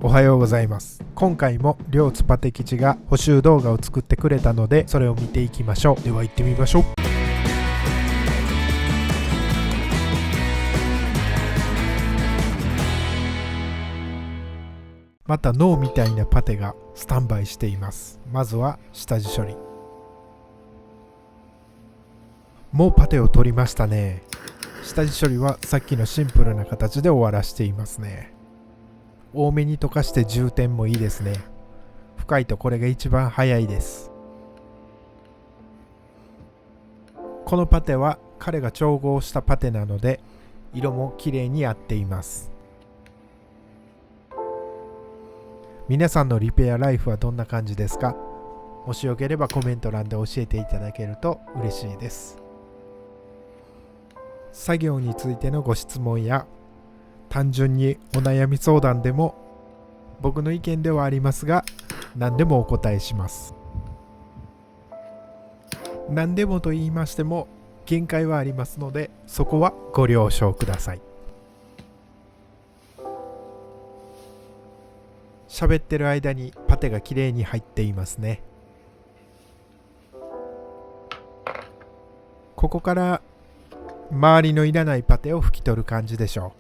おはようございます。今回も両津パテ吉が補修動画を作ってくれたので、それを見ていきましょう。では行ってみましょう。また脳みたいなパテがスタンバイしています。まずは下地処理。もうパテを取りましたね。下地処理はさっきのシンプルな形で終わらしていますね。多めに溶かして充填もいいですね。深いとこれが一番早いです。このパテは彼が調合したパテなので色も綺麗に合っています。皆さんのリペアライフはどんな感じですか？もしよければコメント欄で教えていただけると嬉しいです。作業についてのご質問や単純にお悩み相談でも僕の意見ではありますが何でもお答えします。何でもと言いましても限界はありますのでそこはご了承ください。喋ってる間にパテがきれいに入っていますね。ここから周りのいらないパテを拭き取る感じでしょう。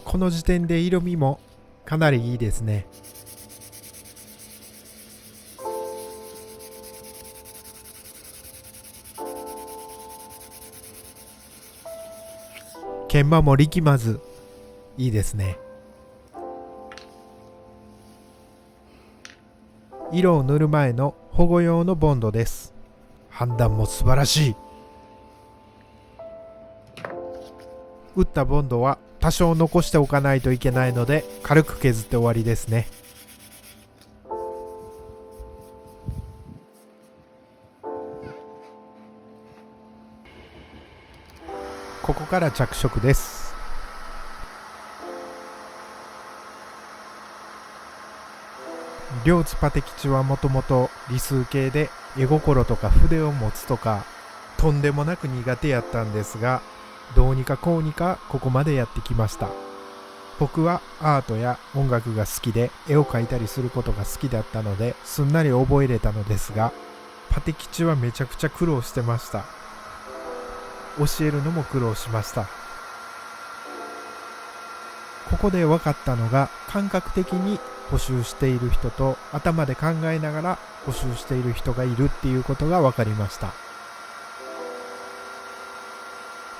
この時点で色味もかなりいいですね。研磨も力まずいいですね。色を塗る前の保護用のボンドです。判断も素晴らしい。打ったボンドは多少残しておかないといけないので軽く削って終わりですね。ここから着色です。両津パテ吉はもともと理数系で絵心とか筆を持つとかとんでもなく苦手やったんですが、どうにかこうにかここまでやってきました。僕はアートや音楽が好きで絵を描いたりすることが好きだったのですんなり覚えれたのですが、パテ吉はめちゃくちゃ苦労してました。教えるのも苦労しました。ここで分かったのが、感覚的に補修している人と頭で考えながら補修している人がいるっていうことが分かりました。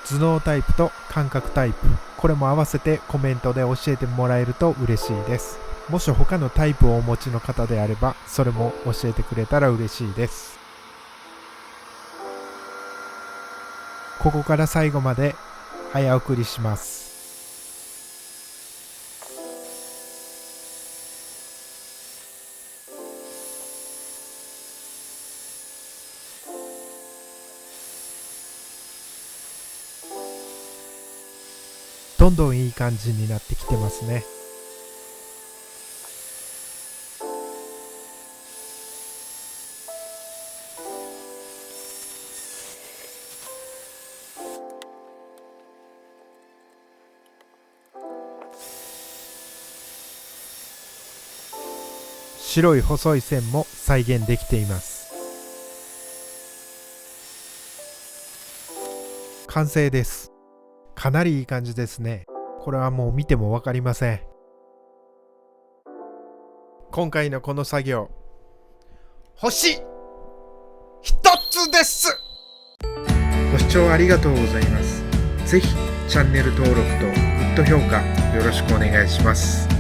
頭脳タイプと感覚タイプ、これも合わせてコメントで教えてもらえると嬉しいです。もし他のタイプをお持ちの方であればそれも教えてくれたら嬉しいです。ここから最後まで早送りします。どんどんいい感じになってきてますね。白い細い線も再現できています。完成です。かなりいい感じですね。これはもう見ても分かりません。今回のこの作業、星一つです。ご視聴ありがとうございます。ぜひチャンネル登録とグッド評価よろしくお願いします。